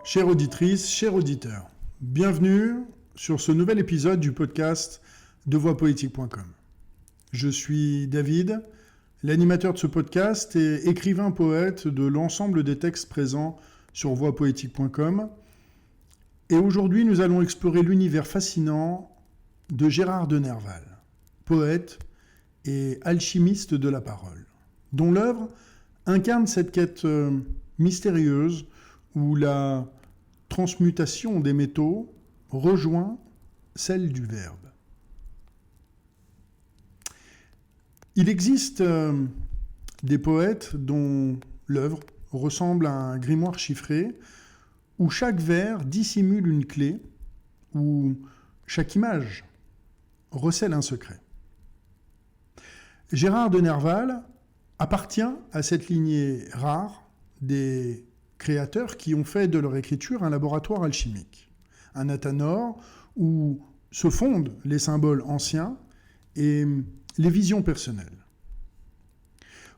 Chère auditrice, chers auditeurs, bienvenue sur ce nouvel épisode du podcast de voixpoétique.com. Je suis David, l'animateur de ce podcast et écrivain-poète de l'ensemble des textes présents sur voixpoétique.com. Et aujourd'hui, nous allons explorer l'univers fascinant de Gérard de Nerval, poète et alchimiste de la parole, dont l'œuvre incarne cette quête mystérieuse où la transmutation des métaux rejoint celle du verbe. Il existe des poètes dont l'œuvre ressemble à un grimoire chiffré où chaque vers dissimule une clé, où chaque image recèle un secret. Gérard de Nerval appartient à cette lignée rare des créateurs qui ont fait de leur écriture un laboratoire alchimique, un athanor où se fondent les symboles anciens et les visions personnelles.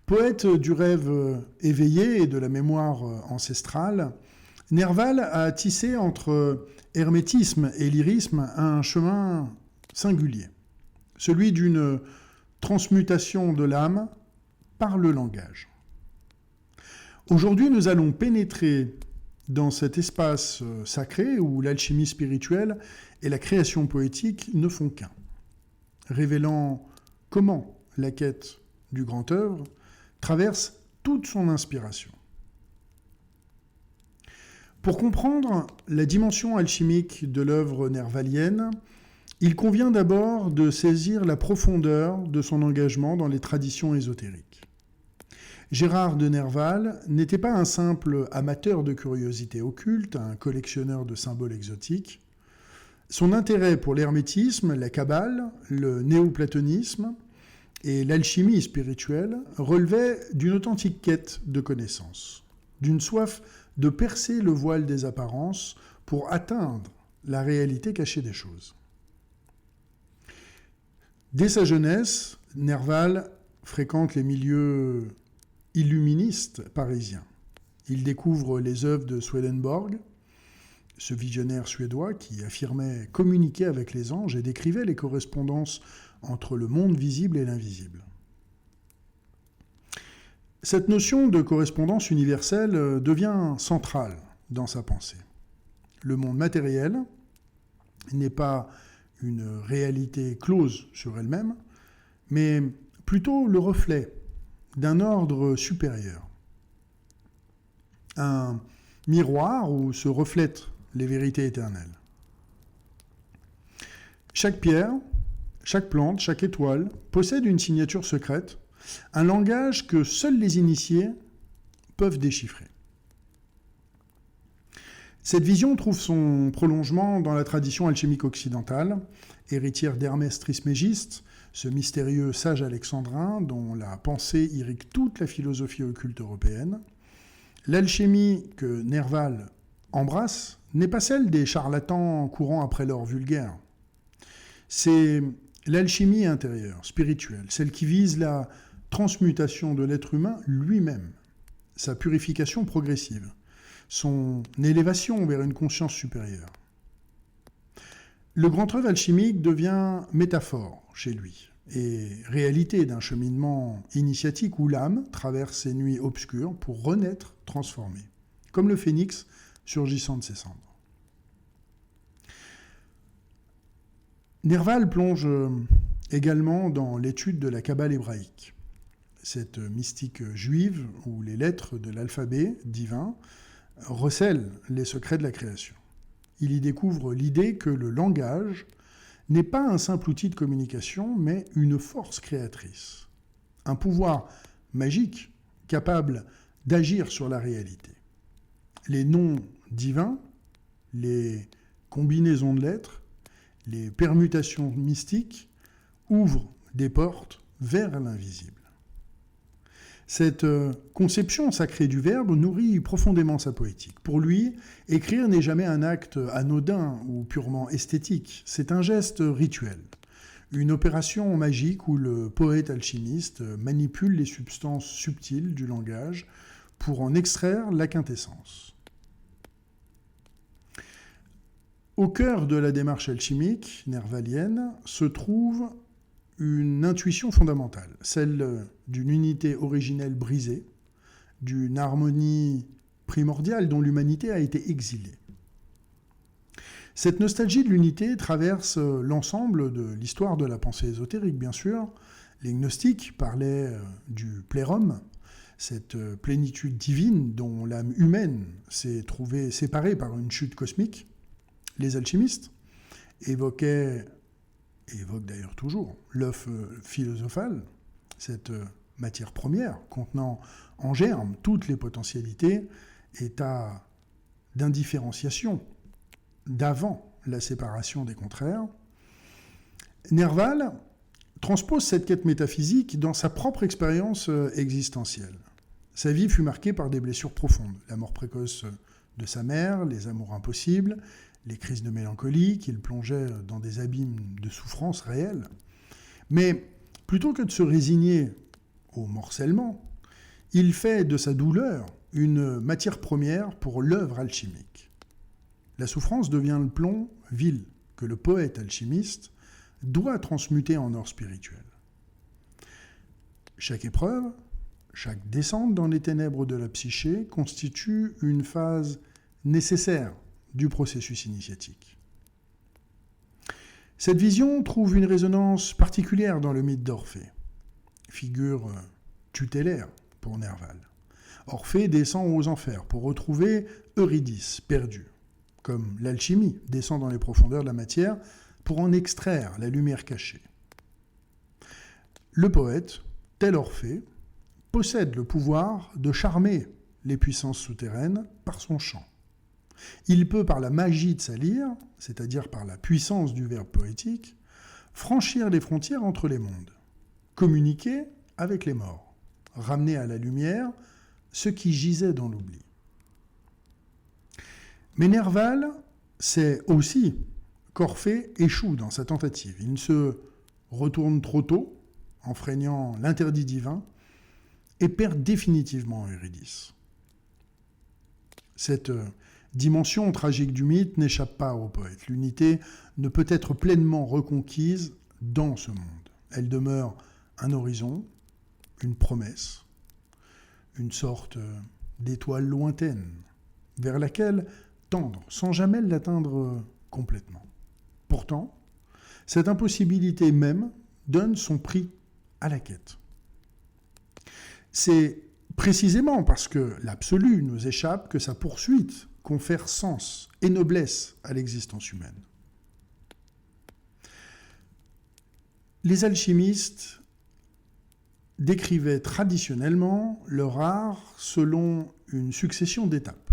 Poète du rêve éveillé et de la mémoire ancestrale, Nerval a tissé entre hermétisme et lyrisme un chemin singulier, celui d'une transmutation de l'âme par le langage. Aujourd'hui, nous allons pénétrer dans cet espace sacré où l'alchimie spirituelle et la création poétique ne font qu'un, révélant comment la quête du grand œuvre traverse toute son inspiration. Pour comprendre la dimension alchimique de l'œuvre nervalienne, il convient d'abord de saisir la profondeur de son engagement dans les traditions ésotériques. Gérard de Nerval n'était pas un simple amateur de curiosités occultes, un collectionneur de symboles exotiques. Son intérêt pour l'hermétisme, la kabbale, le néoplatonisme et l'alchimie spirituelle relevait d'une authentique quête de connaissance, d'une soif de percer le voile des apparences pour atteindre la réalité cachée des choses. Dès sa jeunesse, Nerval fréquente les milieux illuministe parisien. Il découvre les œuvres de Swedenborg, ce visionnaire suédois qui affirmait communiquer avec les anges et décrivait les correspondances entre le monde visible et l'invisible. Cette notion de correspondance universelle devient centrale dans sa pensée. Le monde matériel n'est pas une réalité close sur elle-même, mais plutôt le reflet d'un ordre supérieur. Un miroir où se reflètent les vérités éternelles. Chaque pierre, chaque plante, chaque étoile possède une signature secrète, un langage que seuls les initiés peuvent déchiffrer. Cette vision trouve son prolongement dans la tradition alchimique occidentale, héritière d'Hermès Trismégiste, ce mystérieux sage alexandrin dont la pensée irrigue toute la philosophie occulte européenne. L'alchimie que Nerval embrasse n'est pas celle des charlatans courant après l'or vulgaire. C'est l'alchimie intérieure, spirituelle, celle qui vise la transmutation de l'être humain lui-même, sa purification progressive, son élévation vers une conscience supérieure. Le grand œuvre alchimique devient métaphore chez lui et réalité d'un cheminement initiatique où l'âme traverse ses nuits obscures pour renaître transformée, comme le phénix surgissant de ses cendres. Nerval plonge également dans l'étude de la kabbale hébraïque, cette mystique juive où les lettres de l'alphabet divin recèlent les secrets de la création. Il y découvre l'idée que le langage n'est pas un simple outil de communication, mais une force créatrice, un pouvoir magique capable d'agir sur la réalité. Les noms divins, les combinaisons de lettres, les permutations mystiques ouvrent des portes vers l'invisible. Cette conception sacrée du verbe nourrit profondément sa poétique. Pour lui, écrire n'est jamais un acte anodin ou purement esthétique, c'est un geste rituel, une opération magique où le poète alchimiste manipule les substances subtiles du langage pour en extraire la quintessence. Au cœur de la démarche alchimique nervalienne se trouve une intuition fondamentale, celle d'une unité originelle brisée, d'une harmonie primordiale dont l'humanité a été exilée. Cette nostalgie de l'unité traverse l'ensemble de l'histoire de la pensée ésotérique, bien sûr. Les gnostiques parlaient du plérum, cette plénitude divine dont l'âme humaine s'est trouvée séparée par une chute cosmique. Les alchimistes évoquent d'ailleurs toujours l'œuf philosophal, cette matière première contenant en germe toutes les potentialités, état d'indifférenciation d'avant la séparation des contraires. Nerval transpose cette quête métaphysique dans sa propre expérience existentielle. Sa vie fut marquée par des blessures profondes, la mort précoce de sa mère, les amours impossibles, les crises de mélancolie qui le plongeaient dans des abîmes de souffrance réelle. Mais plutôt que de se résigner au morcellement, il fait de sa douleur une matière première pour l'œuvre alchimique. La souffrance devient le plomb vil que le poète alchimiste doit transmuter en or spirituel. Chaque épreuve, chaque descente dans les ténèbres de la psyché constitue une phase nécessaire du processus initiatique. Cette vision trouve une résonance particulière dans le mythe d'Orphée, figure tutélaire pour Nerval. Orphée descend aux enfers pour retrouver Eurydice perdue, comme l'alchimie descend dans les profondeurs de la matière pour en extraire la lumière cachée. Le poète, tel Orphée, possède le pouvoir de charmer les puissances souterraines par son chant. Il peut, par la magie de sa lyre, c'est-à-dire par la puissance du verbe poétique, franchir les frontières entre les mondes, communiquer avec les morts, ramener à la lumière ce qui gisait dans l'oubli. Mais Nerval sait aussi qu'Orphée échoue dans sa tentative. Il se retourne trop tôt, enfreignant l'interdit divin, et perd définitivement Eurydice. Cette dimension tragique du mythe n'échappe pas au poète. L'unité ne peut être pleinement reconquise dans ce monde. Elle demeure un horizon, une promesse, une sorte d'étoile lointaine, vers laquelle tendre sans jamais l'atteindre complètement. Pourtant, cette impossibilité même donne son prix à la quête. C'est précisément parce que l'absolu nous échappe que sa poursuite confère sens et noblesse à l'existence humaine. Les alchimistes décrivaient traditionnellement leur art selon une succession d'étapes,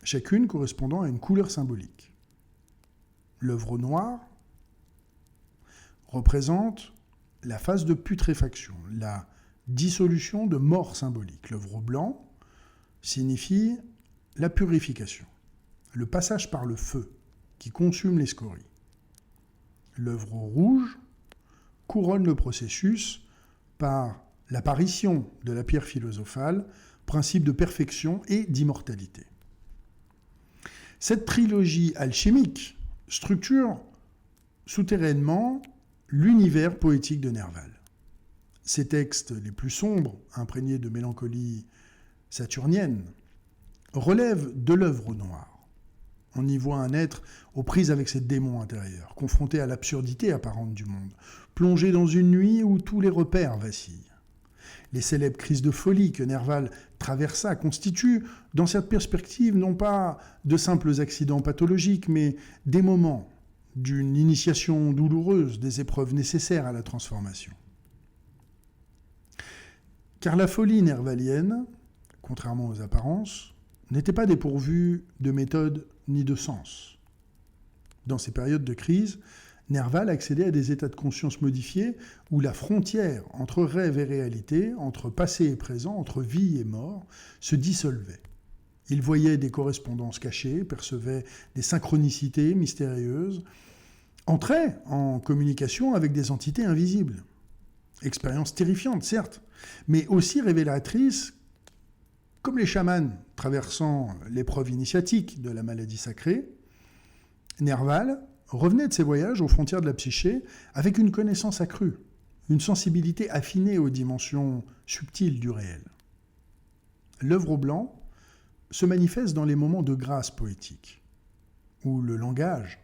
chacune correspondant à une couleur symbolique. L'œuvre noire représente la phase de putréfaction, la dissolution de mort symbolique. L'œuvre blanc signifie la purification, le passage par le feu qui consume les scories. L'œuvre rouge couronne le processus par l'apparition de la pierre philosophale, principe de perfection et d'immortalité. Cette trilogie alchimique structure souterrainement l'univers poétique de Nerval. Ses textes les plus sombres, imprégnés de mélancolie saturnienne, relèvent de l'œuvre noire. On y voit un être aux prises avec ses démons intérieurs, confronté à l'absurdité apparente du monde, plongé dans une nuit où tous les repères vacillent. Les célèbres crises de folie que Nerval traversa constituent, dans cette perspective, non pas de simples accidents pathologiques, mais des moments d'une initiation douloureuse, des épreuves nécessaires à la transformation. Car la folie nervalienne, contrairement aux apparences, n'était pas dépourvue de méthode ni de sens. Dans ces périodes de crise, Nerval accédait à des états de conscience modifiés où la frontière entre rêve et réalité, entre passé et présent, entre vie et mort, se dissolvait. Il voyait des correspondances cachées, percevait des synchronicités mystérieuses, entrait en communication avec des entités invisibles. Expérience terrifiante, certes, mais aussi révélatrice, comme les chamans traversant l'épreuve initiatique de la maladie sacrée, Nerval revenait de ses voyages aux frontières de la psyché avec une connaissance accrue, une sensibilité affinée aux dimensions subtiles du réel. L'œuvre au blanc se manifeste dans les moments de grâce poétique, où le langage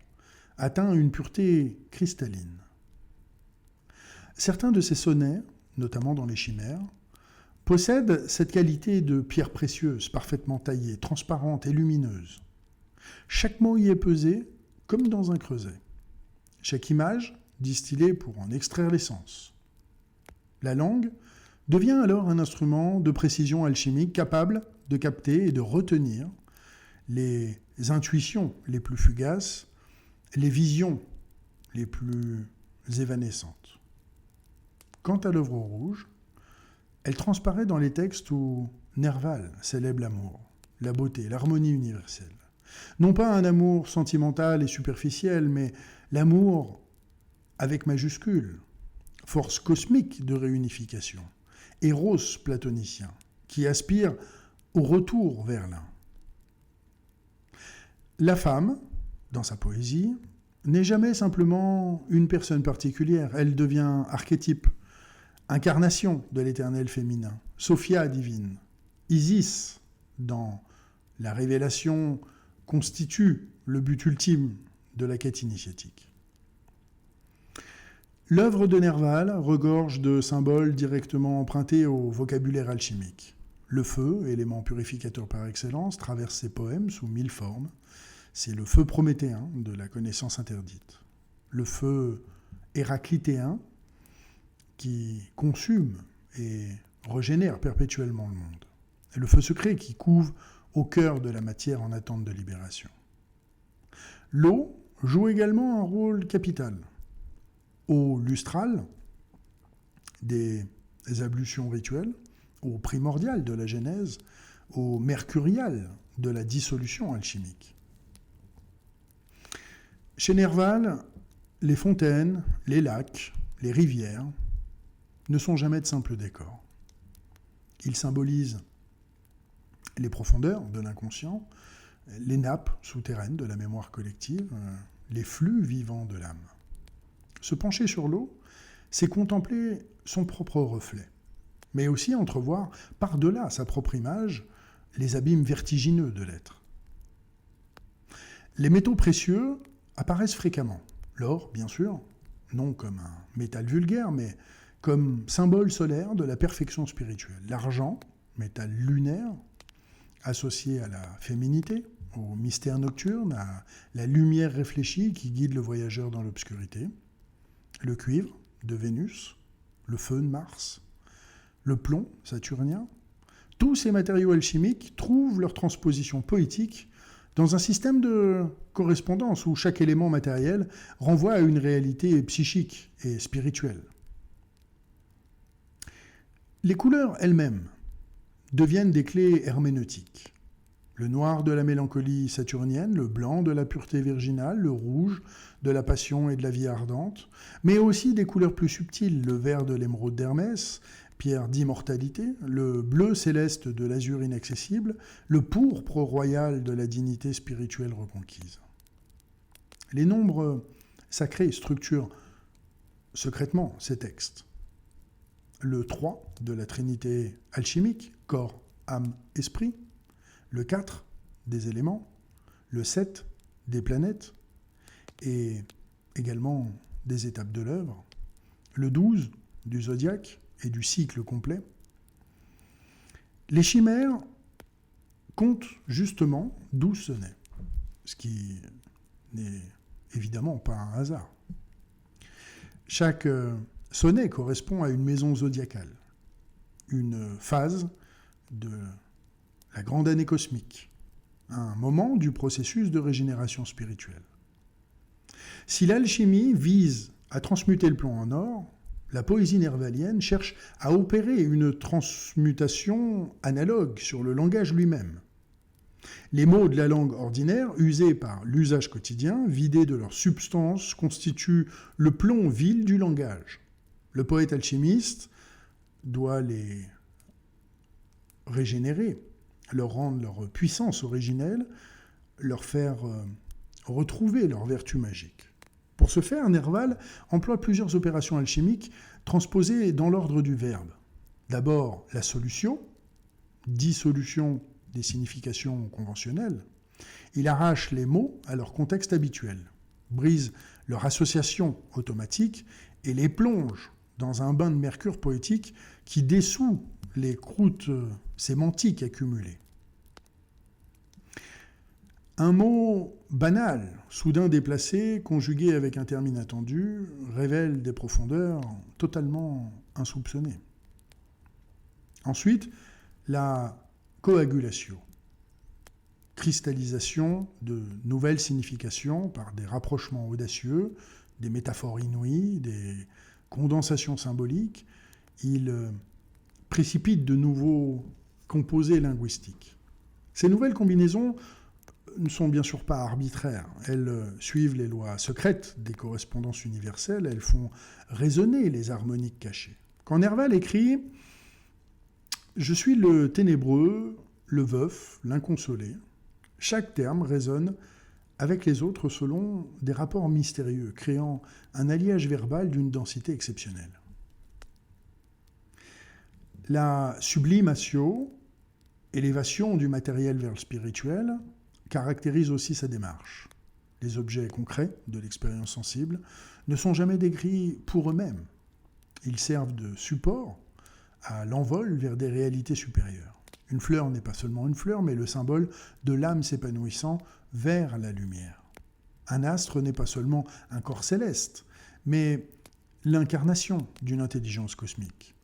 atteint une pureté cristalline. Certains de ces sonnets, notamment dans les chimères, possèdent cette qualité de pierre précieuse, parfaitement taillée, transparente et lumineuse. Chaque mot y est pesé comme dans un creuset. Chaque image distillée pour en extraire l'essence. La langue devient alors un instrument de précision alchimique capable de capter et de retenir les intuitions les plus fugaces, les visions les plus évanescentes. Quant à l'œuvre rouge, elle transparaît dans les textes où Nerval célèbre l'amour, la beauté, l'harmonie universelle. Non pas un amour sentimental et superficiel, mais l'amour avec majuscule, force cosmique de réunification, éros platonicien, qui aspire au retour vers l'un. La femme, dans sa poésie, n'est jamais simplement une personne particulière, elle devient archétype, incarnation de l'éternel féminin, Sophia divine, Isis, dans la révélation, constitue le but ultime de la quête initiatique. L'œuvre de Nerval regorge de symboles directement empruntés au vocabulaire alchimique. Le feu, élément purificateur par excellence, traverse ses poèmes sous 1000 formes. C'est le feu prométhéen de la connaissance interdite. Le feu héraclitéen qui consume et régénère perpétuellement le monde. Et le feu secret qui couve au cœur de la matière en attente de libération. L'eau joue également un rôle capital. Au lustral des ablutions rituelles, au primordial de la genèse, au mercurial de la dissolution alchimique. Chez Nerval, les fontaines, les lacs, les rivières ne sont jamais de simples décors. Ils symbolisent les profondeurs de l'inconscient, les nappes souterraines de la mémoire collective, les flux vivants de l'âme. Se pencher sur l'eau, c'est contempler son propre reflet, mais aussi entrevoir, par-delà sa propre image, les abîmes vertigineux de l'être. Les métaux précieux apparaissent fréquemment. L'or, bien sûr, non comme un métal vulgaire, mais comme symbole solaire de la perfection spirituelle. L'argent, métal lunaire, associé à la féminité, au mystère nocturne, à la lumière réfléchie qui guide le voyageur dans l'obscurité. Le cuivre de Vénus, le feu de Mars, le plomb saturnien. Tous ces matériaux alchimiques trouvent leur transposition poétique dans un système de correspondance où chaque élément matériel renvoie à une réalité psychique et spirituelle. Les couleurs elles-mêmes deviennent des clés herméneutiques. Le noir de la mélancolie saturnienne, le blanc de la pureté virginale, le rouge de la passion et de la vie ardente, mais aussi des couleurs plus subtiles, le vert de l'émeraude d'Hermès, pierre d'immortalité, le bleu céleste de l'azur inaccessible, le pourpre royal de la dignité spirituelle reconquise. Les nombres sacrés structurent secrètement ces textes. Le 3 de la trinité alchimique, corps, âme, esprit, le 4 des éléments, le 7 des planètes et également des étapes de l'œuvre, le 12 du zodiaque et du cycle complet. Les chimères comptent justement 12 sonnets, ce qui n'est évidemment pas un hasard. Chaque sonnet correspond à une maison zodiacale, une phase de la grande année cosmique, un moment du processus de régénération spirituelle. Si l'alchimie vise à transmuter le plomb en or, la poésie nervalienne cherche à opérer une transmutation analogue sur le langage lui-même. Les mots de la langue ordinaire, usés par l'usage quotidien, vidés de leur substance, constituent le plomb vil du langage. Le poète alchimiste doit les régénérer, leur rendre leur puissance originelle, leur faire retrouver leur vertu magique. Pour ce faire, Nerval emploie plusieurs opérations alchimiques transposées dans l'ordre du verbe. D'abord, la solutio, dissolution des significations conventionnelles. Il arrache les mots à leur contexte habituel, brise leur association automatique et les plonge dans un bain de mercure poétique qui dissout les croûtes sémantiques accumulées. Un mot banal, soudain déplacé, conjugué avec un terme inattendu, révèle des profondeurs totalement insoupçonnées. Ensuite, la coagulatio, cristallisation de nouvelles significations par des rapprochements audacieux, des métaphores inouïes, des condensations symboliques. Il précipite de nouveaux composés linguistiques. Ces nouvelles combinaisons ne sont bien sûr pas arbitraires. Elles suivent les lois secrètes des correspondances universelles, elles font résonner les harmoniques cachées. Quand Nerval écrit « Je suis le ténébreux, le veuf, l'inconsolé », chaque terme résonne avec les autres selon des rapports mystérieux, créant un alliage verbal d'une densité exceptionnelle. La sublimatio, élévation du matériel vers le spirituel, caractérise aussi sa démarche. Les objets concrets de l'expérience sensible ne sont jamais décrits pour eux-mêmes. Ils servent de support à l'envol vers des réalités supérieures. Une fleur n'est pas seulement une fleur, mais le symbole de l'âme s'épanouissant vers la lumière. Un astre n'est pas seulement un corps céleste, mais l'incarnation d'une intelligence cosmique.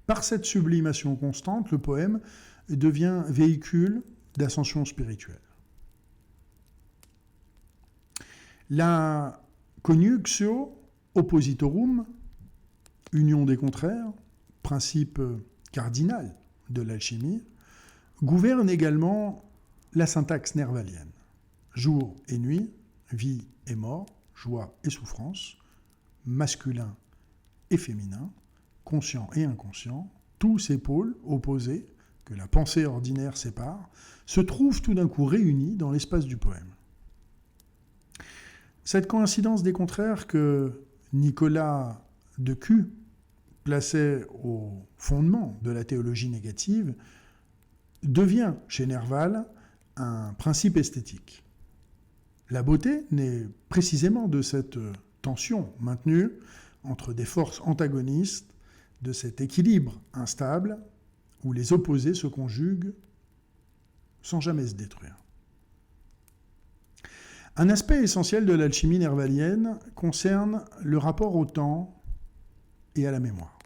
Par cette sublimation constante, le poème devient véhicule d'ascension spirituelle. La coniunctio oppositorum, union des contraires, principe cardinal de l'alchimie, gouverne également la syntaxe nervalienne. Jour et nuit, vie et mort, joie et souffrance, masculin et féminin, conscient et inconscient, tous ces pôles opposés que la pensée ordinaire sépare, se trouvent tout d'un coup réunis dans l'espace du poème. Cette coïncidence des contraires que Nicolas de Q plaçait au fondement de la théologie négative devient chez Nerval un principe esthétique. La beauté naît précisément de cette tension maintenue entre des forces antagonistes, de cet équilibre instable où les opposés se conjuguent sans jamais se détruire. Un aspect essentiel de l'alchimie nervalienne concerne le rapport au temps et à la mémoire.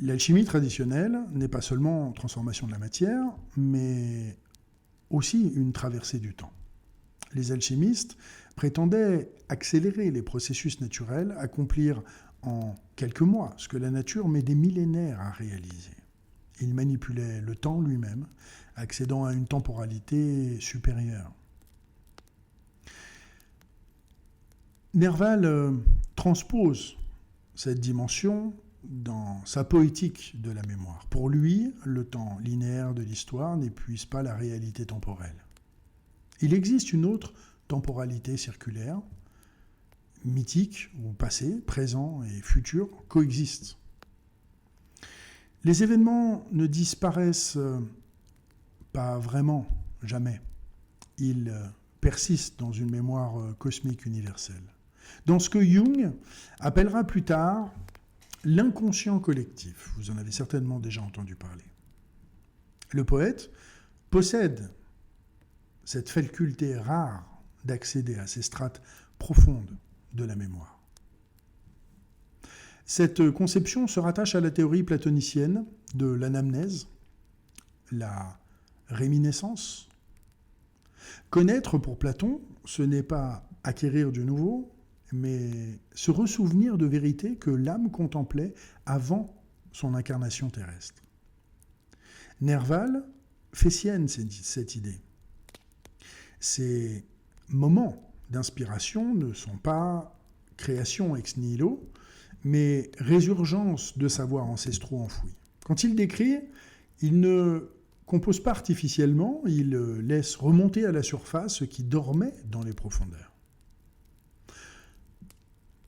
L'alchimie traditionnelle n'est pas seulement transformation de la matière, mais aussi une traversée du temps. Les alchimistes prétendaient accélérer les processus naturels, accomplir en quelques mois ce que la nature met des millénaires à réaliser. Ils manipulaient le temps lui-même, accédant à une temporalité supérieure. Nerval transpose cette dimension dans sa poétique de la mémoire. Pour lui, le temps linéaire de l'histoire n'épuise pas la réalité temporelle. Il existe une autre temporalité circulaire, mythique, où passé, présent et futur coexistent. Les événements ne disparaissent pas vraiment, jamais. Ils persistent dans une mémoire cosmique universelle. Dans ce que Jung appellera plus tard l'inconscient collectif. Vous en avez certainement déjà entendu parler. Le poète possède cette faculté rare d'accéder à ces strates profondes de la mémoire. Cette conception se rattache à la théorie platonicienne de l'anamnèse, la réminiscence. Connaître pour Platon, ce n'est pas acquérir du nouveau, mais se ressouvenir de vérités que l'âme contemplait avant son incarnation terrestre. Nerval fait sienne cette idée. Ces moments d'inspiration ne sont pas création ex nihilo, mais résurgence de savoirs ancestraux enfouis. Quand il décrit, il ne compose pas artificiellement, il laisse remonter à la surface ce qui dormait dans les profondeurs.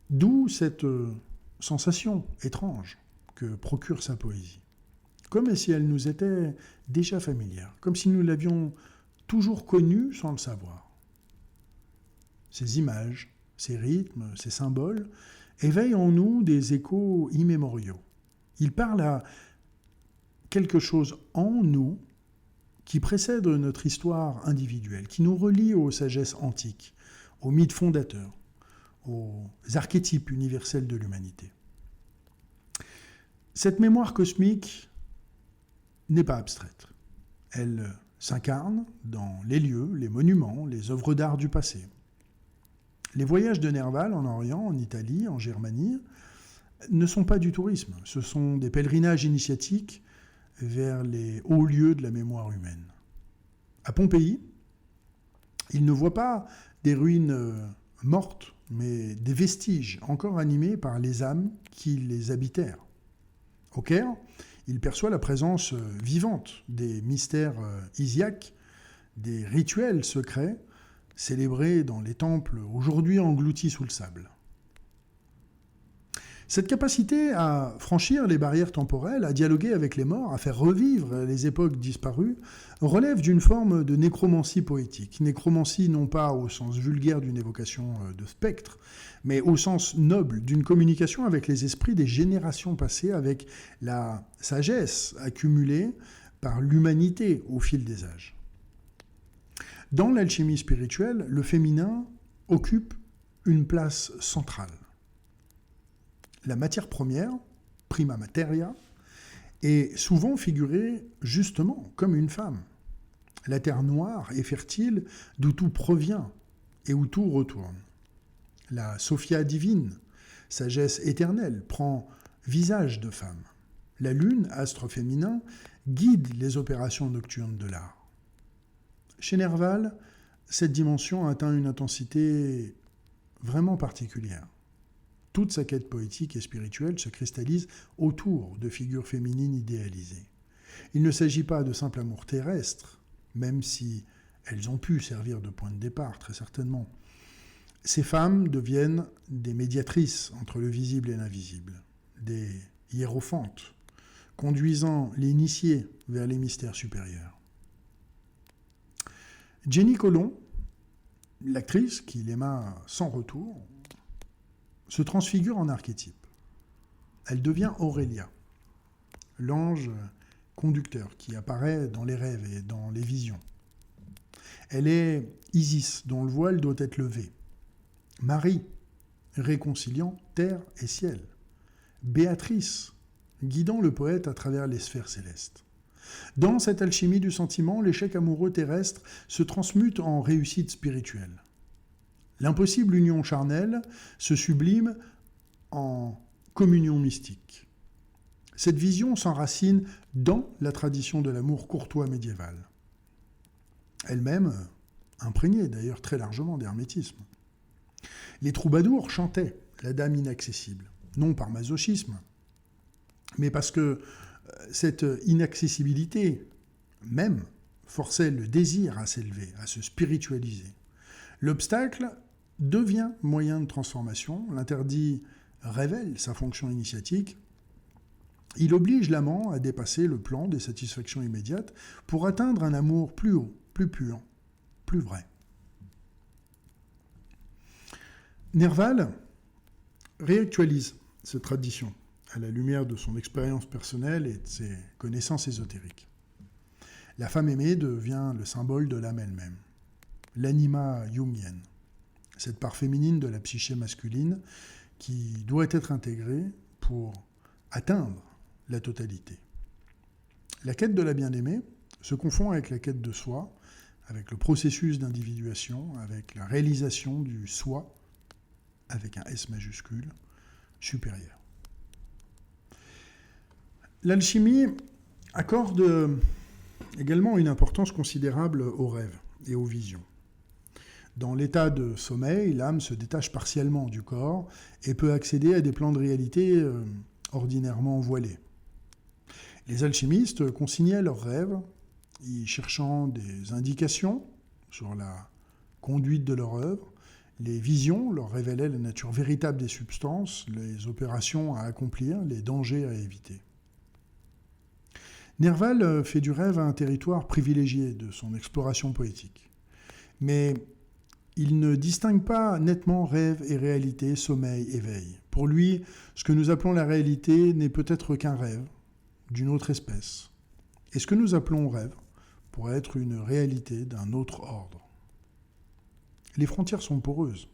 D'où cette sensation étrange que procure sa poésie, comme si elle nous était déjà familière, comme si nous l'avions toujours connue sans le savoir. Ces images, ces rythmes, ces symboles éveillent en nous des échos immémoriaux. Ils parlent à quelque chose en nous qui précède notre histoire individuelle, qui nous relie aux sagesses antiques, aux mythes fondateurs, aux archétypes universels de l'humanité. Cette mémoire cosmique n'est pas abstraite. Elle s'incarne dans les lieux, les monuments, les œuvres d'art du passé. Les voyages de Nerval en Orient, en Italie, en Germanie, ne sont pas du tourisme. Ce sont des pèlerinages initiatiques vers les hauts lieux de la mémoire humaine. À Pompéi, il ne voit pas des ruines mortes, mais des vestiges encore animés par les âmes qui les habitèrent. Au Caire, il perçoit la présence vivante des mystères isiaques, des rituels secrets célébrés dans les temples aujourd'hui engloutis sous le sable. Cette capacité à franchir les barrières temporelles, à dialoguer avec les morts, à faire revivre les époques disparues, relève d'une forme de nécromancie poétique. Nécromancie non pas au sens vulgaire d'une évocation de spectre, mais au sens noble d'une communication avec les esprits des générations passées, avec la sagesse accumulée par l'humanité au fil des âges. Dans l'alchimie spirituelle, le féminin occupe une place centrale. La matière première, prima materia, est souvent figurée justement comme une femme. La terre noire et fertile d'où tout provient et où tout retourne. La Sophia divine, sagesse éternelle, prend visage de femme. La lune, astre féminin, guide les opérations nocturnes de l'art. Chez Nerval, cette dimension atteint une intensité vraiment particulière. Toute sa quête poétique et spirituelle se cristallise autour de figures féminines idéalisées. Il ne s'agit pas de simple amour terrestre, même si elles ont pu servir de point de départ, très certainement. Ces femmes deviennent des médiatrices entre le visible et l'invisible, des hiérophantes, conduisant l'initié vers les mystères supérieurs. Jenny Colomb, l'actrice qui l'aima sans retour, se transfigure en archétype. Elle devient Aurélia, l'ange conducteur qui apparaît dans les rêves et dans les visions. Elle est Isis, dont le voile doit être levé. Marie, réconciliant terre et ciel. Béatrice, guidant le poète à travers les sphères célestes. Dans cette alchimie du sentiment, l'échec amoureux terrestre se transmute en réussite spirituelle. L'impossible union charnelle se sublime en communion mystique. Cette vision s'enracine dans la tradition de l'amour courtois médiéval. Elle-même imprégnée d'ailleurs très largement d'hermétisme. Les troubadours chantaient la dame inaccessible, non par masochisme, mais parce que cette inaccessibilité même forçait le désir à s'élever, à se spiritualiser. L'obstacle devient moyen de transformation, l'interdit révèle sa fonction initiatique, il oblige l'amant à dépasser le plan des satisfactions immédiates pour atteindre un amour plus haut, plus pur, plus vrai. Nerval réactualise cette tradition à la lumière de son expérience personnelle et de ses connaissances ésotériques. La femme aimée devient le symbole de l'âme elle-même, l'anima jungienne, cette part féminine de la psyché masculine qui doit être intégrée pour atteindre la totalité. La quête de la bien-aimée se confond avec la quête de soi, avec le processus d'individuation, avec la réalisation du soi, avec un S majuscule, supérieur. L'alchimie accorde également une importance considérable aux rêves et aux visions. Dans l'état de sommeil, l'âme se détache partiellement du corps et peut accéder à des plans de réalité ordinairement voilés. Les alchimistes consignaient leurs rêves y cherchant des indications sur la conduite de leur œuvre. Les visions leur révélaient la nature véritable des substances, les opérations à accomplir, les dangers à éviter. Nerval fait du rêve un territoire privilégié de son exploration poétique. Mais il ne distingue pas nettement rêve et réalité, sommeil et veille. Pour lui, ce que nous appelons la réalité n'est peut-être qu'un rêve d'une autre espèce. Et ce que nous appelons rêve pourrait être une réalité d'un autre ordre. Les frontières sont poreuses,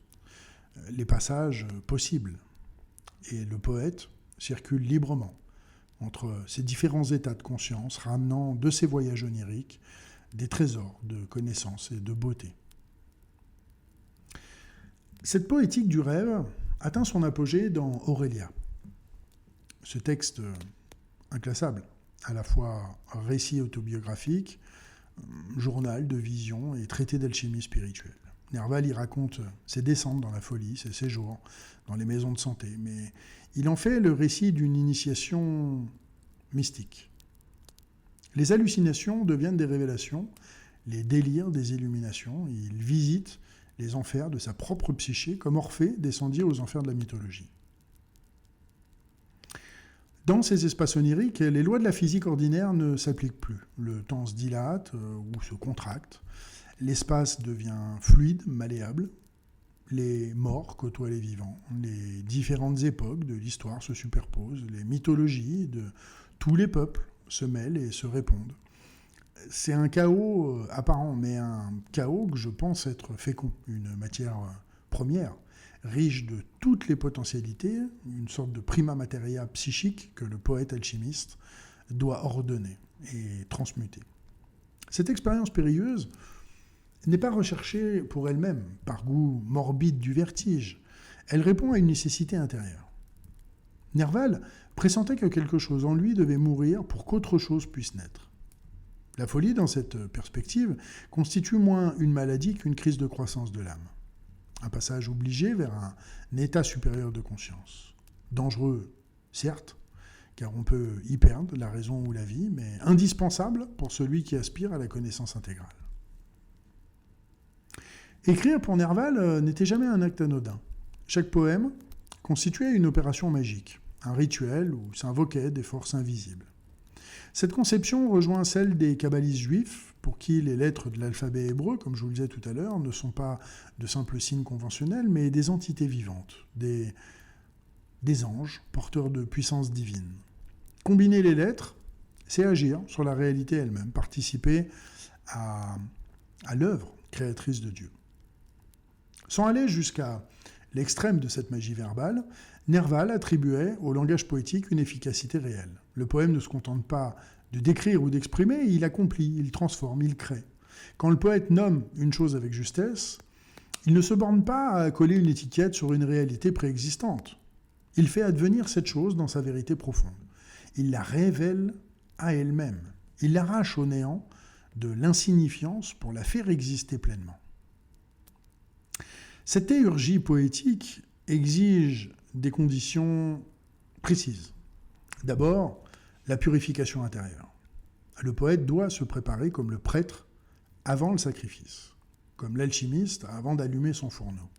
les passages possibles, et le poète circule librement entre ces différents états de conscience, ramenant de ses voyages oniriques des trésors de connaissances et de beauté. Cette poétique du rêve atteint son apogée dans Aurélia. Ce texte inclassable, à la fois récit autobiographique, journal de vision et traité d'alchimie spirituelle. Nerval y raconte ses descentes dans la folie, ses séjours dans les maisons de santé, mais il en fait le récit d'une initiation mystique. Les hallucinations deviennent des révélations, les délires des illuminations. Il visite les enfers de sa propre psyché, comme Orphée descendit aux enfers de la mythologie. Dans ces espaces oniriques, les lois de la physique ordinaire ne s'appliquent plus. Le temps se dilate ou se contracte, l'espace devient fluide, malléable, les morts côtoient les vivants, les différentes époques de l'histoire se superposent, les mythologies de tous les peuples se mêlent et se répondent. C'est un chaos apparent, mais un chaos que je pense être fécond, une matière première, riche de toutes les potentialités, une sorte de prima materia psychique que le poète alchimiste doit ordonner et transmuter. Cette expérience périlleuse n'est pas recherchée pour elle-même, par goût morbide du vertige. Elle répond à une nécessité intérieure. Nerval pressentait que quelque chose en lui devait mourir pour qu'autre chose puisse naître. La folie, dans cette perspective, constitue moins une maladie qu'une crise de croissance de l'âme. Un passage obligé vers un état supérieur de conscience. Dangereux, certes, car on peut y perdre la raison ou la vie, mais indispensable pour celui qui aspire à la connaissance intégrale. Écrire pour Nerval n'était jamais un acte anodin. Chaque poème constituait une opération magique, un rituel où s'invoquaient des forces invisibles. Cette conception rejoint celle des kabbalistes juifs, pour qui les lettres de l'alphabet hébreu, comme je vous le disais tout à l'heure, ne sont pas de simples signes conventionnels, mais des entités vivantes, des anges porteurs de puissance divine. Combiner les lettres, c'est agir sur la réalité elle-même, participer à l'œuvre créatrice de Dieu. Sans aller jusqu'à l'extrême de cette magie verbale, Nerval attribuait au langage poétique une efficacité réelle. Le poème ne se contente pas de décrire ou d'exprimer, il accomplit, il transforme, il crée. Quand le poète nomme une chose avec justesse, il ne se borne pas à coller une étiquette sur une réalité préexistante. Il fait advenir cette chose dans sa vérité profonde. Il la révèle à elle-même. Il l'arrache au néant de l'insignifiance pour la faire exister pleinement. Cette théurgie poétique exige des conditions précises. D'abord, la purification intérieure. Le poète doit se préparer comme le prêtre avant le sacrifice, comme l'alchimiste avant d'allumer son fourneau.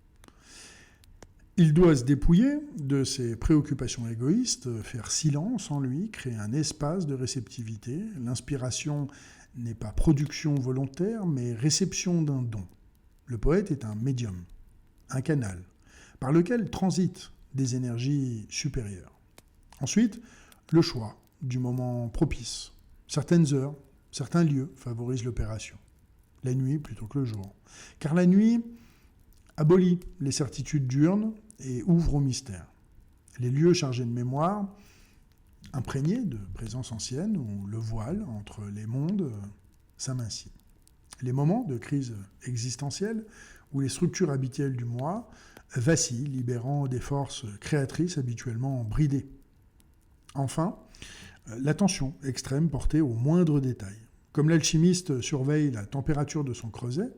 Il doit se dépouiller de ses préoccupations égoïstes, faire silence en lui, créer un espace de réceptivité. L'inspiration n'est pas production volontaire, mais réception d'un don. Le poète est un médium, un canal, par lequel transitent des énergies supérieures. Ensuite, le choix du moment propice. Certaines heures, certains lieux favorisent l'opération. La nuit plutôt que le jour. Car la nuit abolit les certitudes diurnes et ouvre au mystère. Les lieux chargés de mémoire, imprégnés de présence ancienne, où le voile entre les mondes s'amincit. Les moments de crise existentielle, où les structures habituelles du moi vacillent, libérant des forces créatrices habituellement bridées. Enfin, l'attention extrême portée aux moindres détails. Comme l'alchimiste surveille la température de son creuset,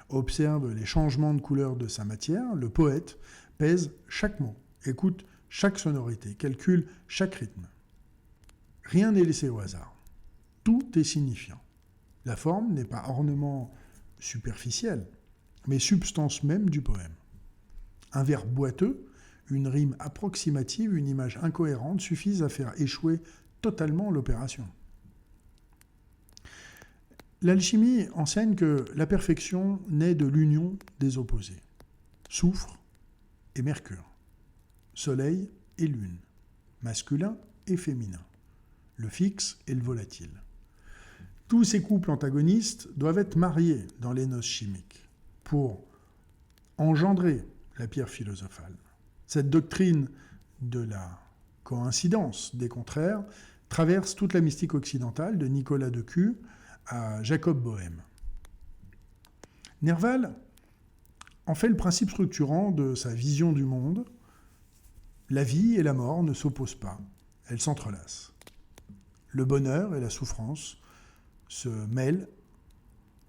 observe les changements de couleur de sa matière, le poète pèse chaque mot, écoute chaque sonorité, calcule chaque rythme. Rien n'est laissé au hasard. Tout est signifiant. La forme n'est pas ornement superficiel, mais substance même du poème. Un vers boiteux, une rime approximative, une image incohérente suffisent à faire échouer totalement l'opération. L'alchimie enseigne que la perfection naît de l'union des opposés. Soufre et mercure, soleil et lune, masculin et féminin, le fixe et le volatile. Tous ces couples antagonistes doivent être mariés dans les noces chimiques pour engendrer la pierre philosophale. Cette doctrine de la coïncidence des contraires traverse toute la mystique occidentale, de Nicolas de Cues à Jacob Bohème. Nerval en fait le principe structurant de sa vision du monde. La vie et la mort ne s'opposent pas, elles s'entrelacent. Le bonheur et la souffrance se mêlent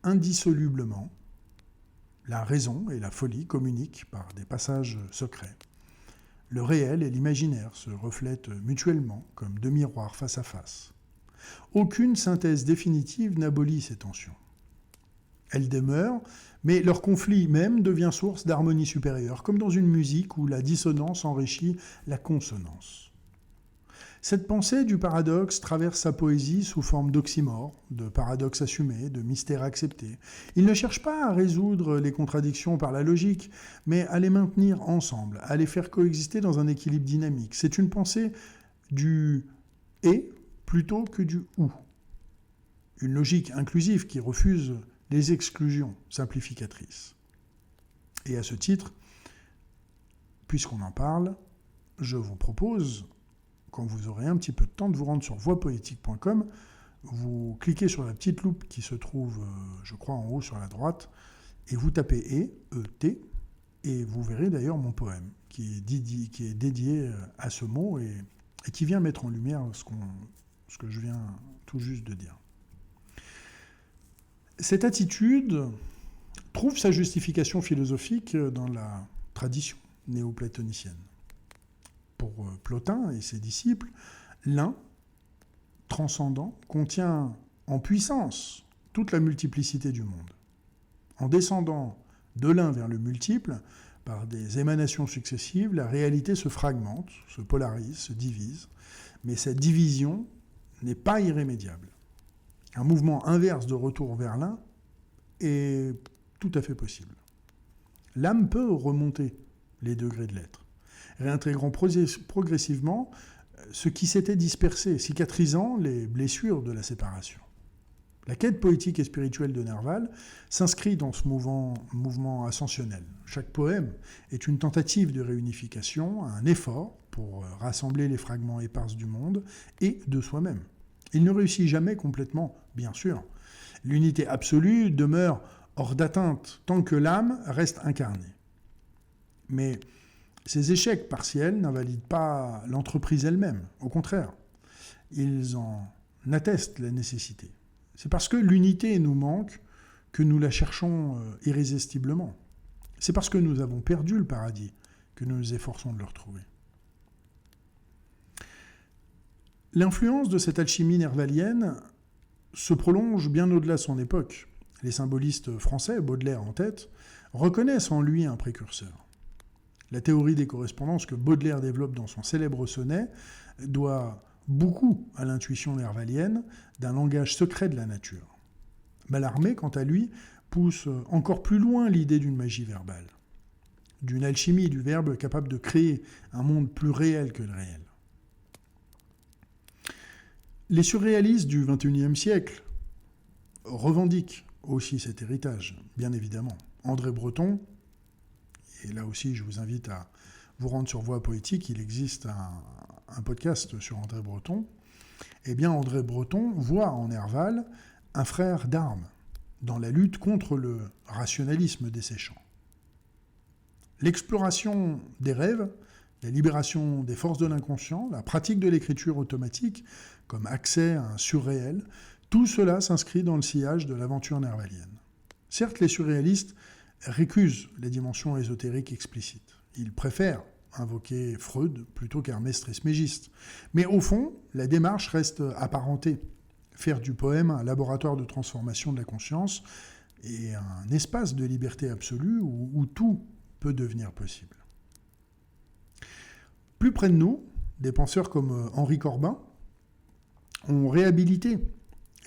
indissolublement. La raison et la folie communiquent par des passages secrets. Le réel et l'imaginaire se reflètent mutuellement comme deux miroirs face à face. Aucune synthèse définitive n'abolit ces tensions. Elles demeurent, mais leur conflit même devient source d'harmonie supérieure, comme dans une musique où la dissonance enrichit la consonance. Cette pensée du paradoxe traverse sa poésie sous forme d'oxymore, de paradoxe assumé, de mystère accepté. Il ne cherche pas à résoudre les contradictions par la logique, mais à les maintenir ensemble, à les faire coexister dans un équilibre dynamique. C'est une pensée du « et » plutôt que du « ou ». Une logique inclusive qui refuse les exclusions simplificatrices. Et à ce titre, puisqu'on en parle, je vous propose, quand vous aurez un petit peu de temps, de vous rendre sur voixpoétique.com, vous cliquez sur la petite loupe qui se trouve, je crois, en haut sur la droite, et vous tapez E-T, et vous verrez d'ailleurs mon poème, qui est dédié à ce mot et qui vient mettre en lumière ce que je viens tout juste de dire. Cette attitude trouve sa justification philosophique dans la tradition néoplatonicienne. Pour Plotin et ses disciples, l'un, transcendant, contient en puissance toute la multiplicité du monde. En descendant de l'un vers le multiple, par des émanations successives, la réalité se fragmente, se polarise, se divise, mais cette division n'est pas irrémédiable. Un mouvement inverse de retour vers l'un est tout à fait possible. L'âme peut remonter les degrés de l'être, réintégrant progressivement ce qui s'était dispersé, cicatrisant les blessures de la séparation. La quête poétique et spirituelle de Nerval s'inscrit dans ce mouvement ascensionnel. Chaque poème est une tentative de réunification, un effort pour rassembler les fragments épars du monde et de soi-même. Il ne réussit jamais complètement, bien sûr. L'unité absolue demeure hors d'atteinte tant que l'âme reste incarnée. Mais ces échecs partiels n'invalident pas l'entreprise elle-même. Au contraire, ils en attestent la nécessité. C'est parce que l'unité nous manque que nous la cherchons irrésistiblement. C'est parce que nous avons perdu le paradis que nous nous efforçons de le retrouver. L'influence de cette alchimie nervalienne se prolonge bien au-delà de son époque. Les symbolistes français, Baudelaire en tête, reconnaissent en lui un précurseur. La théorie des correspondances que Baudelaire développe dans son célèbre sonnet doit beaucoup à l'intuition nervalienne d'un langage secret de la nature. Mallarmé, quant à lui, pousse encore plus loin l'idée d'une magie verbale, d'une alchimie du verbe capable de créer un monde plus réel que le réel. Les surréalistes du XXIe siècle revendiquent aussi cet héritage, bien évidemment. André Breton, et là aussi je vous invite à vous rendre sur Voix Poétique, il existe un podcast sur André Breton. Eh bien, André Breton voit en Nerval un frère d'armes dans la lutte contre le rationalisme desséchant. L'exploration des rêves, la libération des forces de l'inconscient, la pratique de l'écriture automatique comme accès à un surréel, tout cela s'inscrit dans le sillage de l'aventure nervalienne. Certes, les surréalistes récusent les dimensions ésotériques explicites. Ils préfèrent invoquer Freud plutôt qu'Hermès Trismégiste. Mais au fond, la démarche reste apparentée. faire du poème un laboratoire de transformation de la conscience et un espace de liberté absolue où tout peut devenir possible. Plus près de nous, des penseurs comme Henri Corbin ont réhabilité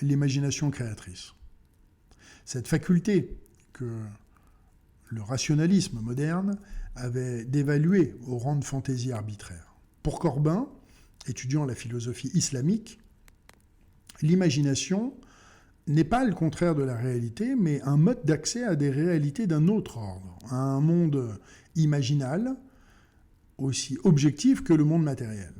l'imagination créatrice. Cette faculté que le rationalisme moderne avait dévaluée au rang de fantaisie arbitraire. Pour Corbin, étudiant la philosophie islamique, l'imagination n'est pas le contraire de la réalité, mais un mode d'accès à des réalités d'un autre ordre, à un monde imaginal, aussi objectif que le monde matériel.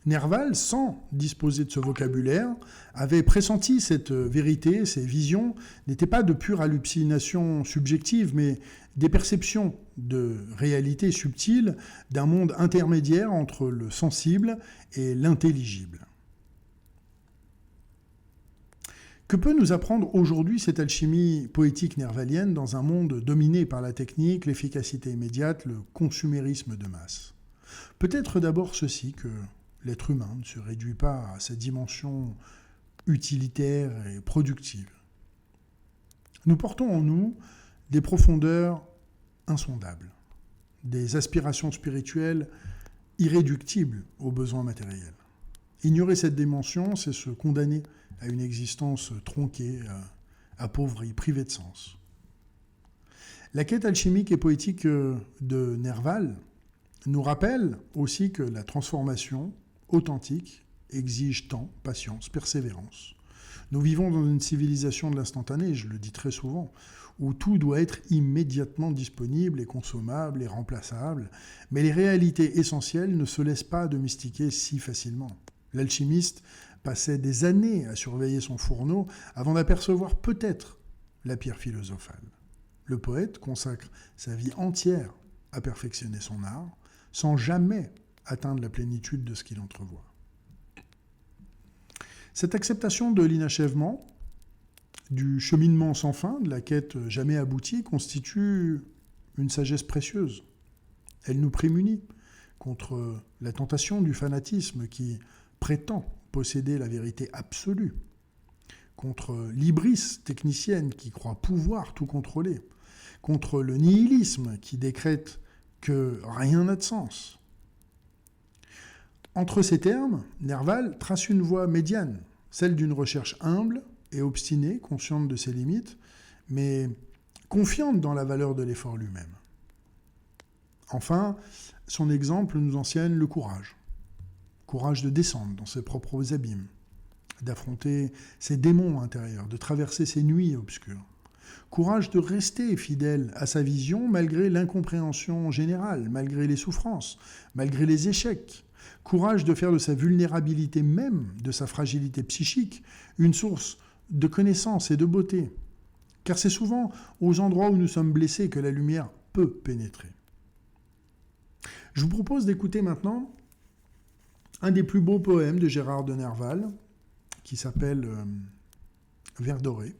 Nerval, sans disposer de ce vocabulaire, avait pressenti cette vérité, ces visions n'étaient pas de pure hallucination subjective, mais des perceptions de réalité subtile d'un monde intermédiaire entre le sensible et l'intelligible. Que peut nous apprendre aujourd'hui cette alchimie poétique nervalienne dans un monde dominé par la technique, l'efficacité immédiate, le consumérisme de masse ? Peut-être d'abord ceci, que l'être humain ne se réduit pas à sa dimension utilitaire et productive. Nous portons en nous des profondeurs insondables, des aspirations spirituelles irréductibles aux besoins matériels. Ignorer cette dimension, c'est se condamner à une existence tronquée, appauvrie, privée de sens. La quête alchimique et poétique de Nerval nous rappelle aussi que la transformation authentique exige temps, patience, persévérance. Nous vivons dans une civilisation de l'instantané, je le dis très souvent, où tout doit être immédiatement disponible et consommable et remplaçable, mais les réalités essentielles ne se laissent pas domestiquer si facilement. L'alchimiste passait des années à surveiller son fourneau avant d'apercevoir peut-être la pierre philosophale. Le poète consacre sa vie entière à perfectionner son art, sans jamais atteindre la plénitude de ce qu'il entrevoit. Cette acceptation de l'inachèvement, du cheminement sans fin, de la quête jamais aboutie, constitue une sagesse précieuse. Elle nous prémunit contre la tentation du fanatisme qui prétend posséder la vérité absolue, contre l'hybris technicienne qui croit pouvoir tout contrôler, contre le nihilisme qui décrète que rien n'a de sens. Entre ces termes, Nerval trace une voie médiane, celle d'une recherche humble et obstinée, consciente de ses limites, mais confiante dans la valeur de l'effort lui-même. Enfin, son exemple nous enseigne le courage. Courage de descendre dans ses propres abîmes, d'affronter ses démons intérieurs, de traverser ses nuits obscures. Courage de rester fidèle à sa vision malgré l'incompréhension générale, malgré les souffrances, malgré les échecs. Courage de faire de sa vulnérabilité même, de sa fragilité psychique, une source de connaissance et de beauté. Car c'est souvent aux endroits où nous sommes blessés que la lumière peut pénétrer. Je vous propose d'écouter maintenant un des plus beaux poèmes de Gérard de Nerval, qui s'appelle Vers doré,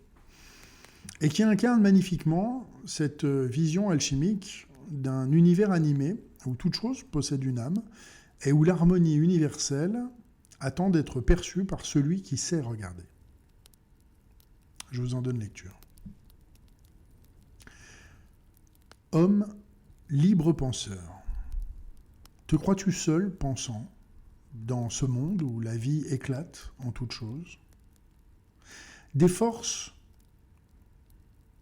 et qui incarne magnifiquement cette vision alchimique d'un univers animé où toute chose possède une âme et où l'harmonie universelle attend d'être perçue par celui qui sait regarder. Je vous en donne lecture. Homme libre penseur, te crois-tu seul pensant dans ce monde où la vie éclate en toutes choses? Des forces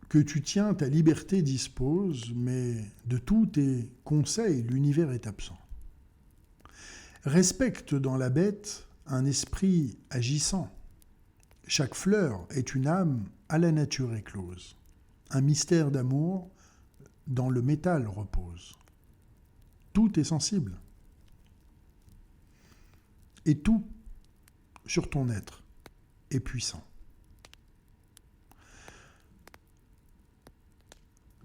que tu tiens, ta liberté dispose, mais de tous tes conseils, l'univers est absent. Respecte dans la bête un esprit agissant. Chaque fleur est une âme à la nature éclose. Un mystère d'amour dans le métal repose. Tout est sensible. Et tout, sur ton être, est puissant.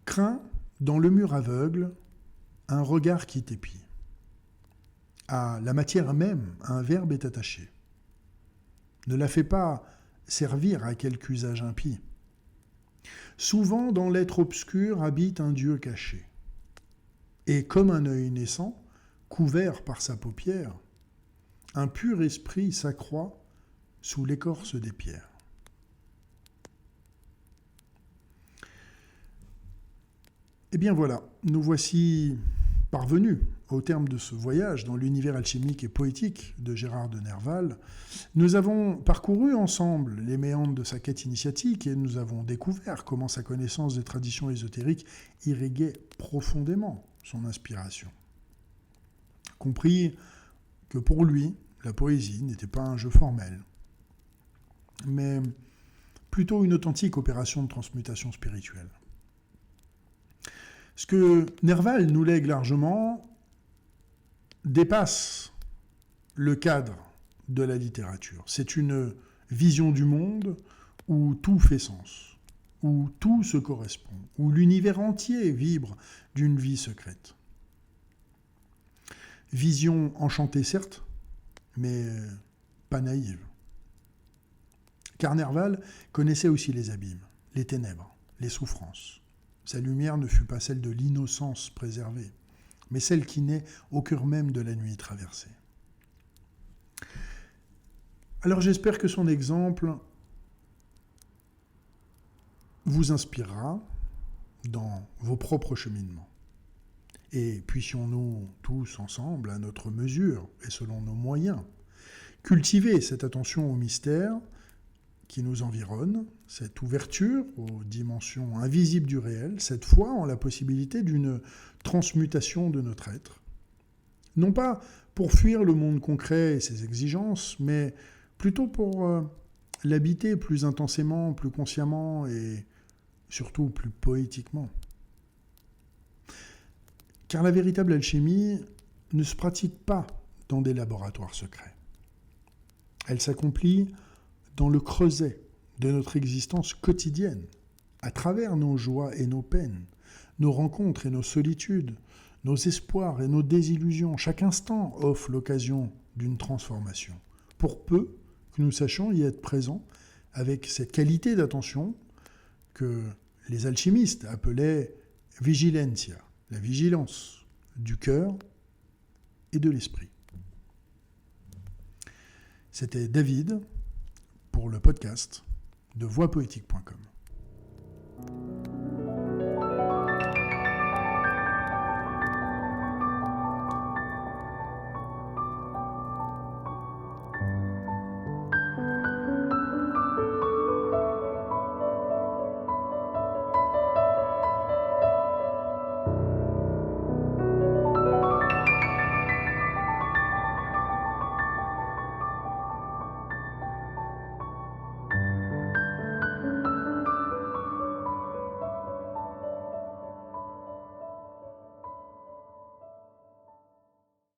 Crains, dans le mur aveugle, un regard qui t'épie. À la matière même, un verbe est attaché. Ne la fais pas servir à quelque usage impie. Souvent, dans l'être obscur habite un Dieu caché. Et comme un œil naissant, couvert par sa paupière, un pur esprit s'accroît sous l'écorce des pierres. Eh bien voilà, nous voici parvenus au terme de ce voyage dans l'univers alchimique et poétique de Gérard de Nerval. Nous avons parcouru ensemble les méandres de sa quête initiatique et nous avons découvert comment sa connaissance des traditions ésotériques irriguait profondément son inspiration. Compris que pour lui, la poésie n'était pas un jeu formel, mais plutôt une authentique opération de transmutation spirituelle. Ce que Nerval nous lègue largement dépasse le cadre de la littérature. C'est une vision du monde où tout fait sens, où tout se correspond, où l'univers entier vibre d'une vie secrète. Vision enchantée, certes, mais pas naïve. Car Nerval connaissait aussi les abîmes, les ténèbres, les souffrances. Sa lumière ne fut pas celle de l'innocence préservée, mais celle qui naît au cœur même de la nuit traversée. Alors j'espère que son exemple vous inspirera dans vos propres cheminements. Et puissions-nous tous ensemble, à notre mesure et selon nos moyens, cultiver cette attention au mystère qui nous environne, cette ouverture aux dimensions invisibles du réel, cette foi en la possibilité d'une transmutation de notre être. Non pas pour fuir le monde concret et ses exigences, mais plutôt pour l'habiter plus intensément, plus consciemment et surtout plus poétiquement. Car la véritable alchimie ne se pratique pas dans des laboratoires secrets. Elle s'accomplit dans le creuset de notre existence quotidienne, à travers nos joies et nos peines, nos rencontres et nos solitudes, nos espoirs et nos désillusions. Chaque instant offre l'occasion d'une transformation, pour peu que nous sachions y être présents avec cette qualité d'attention que les alchimistes appelaient vigilentia, la vigilance du cœur et de l'esprit. C'était David pour le podcast de voixpoétique.com.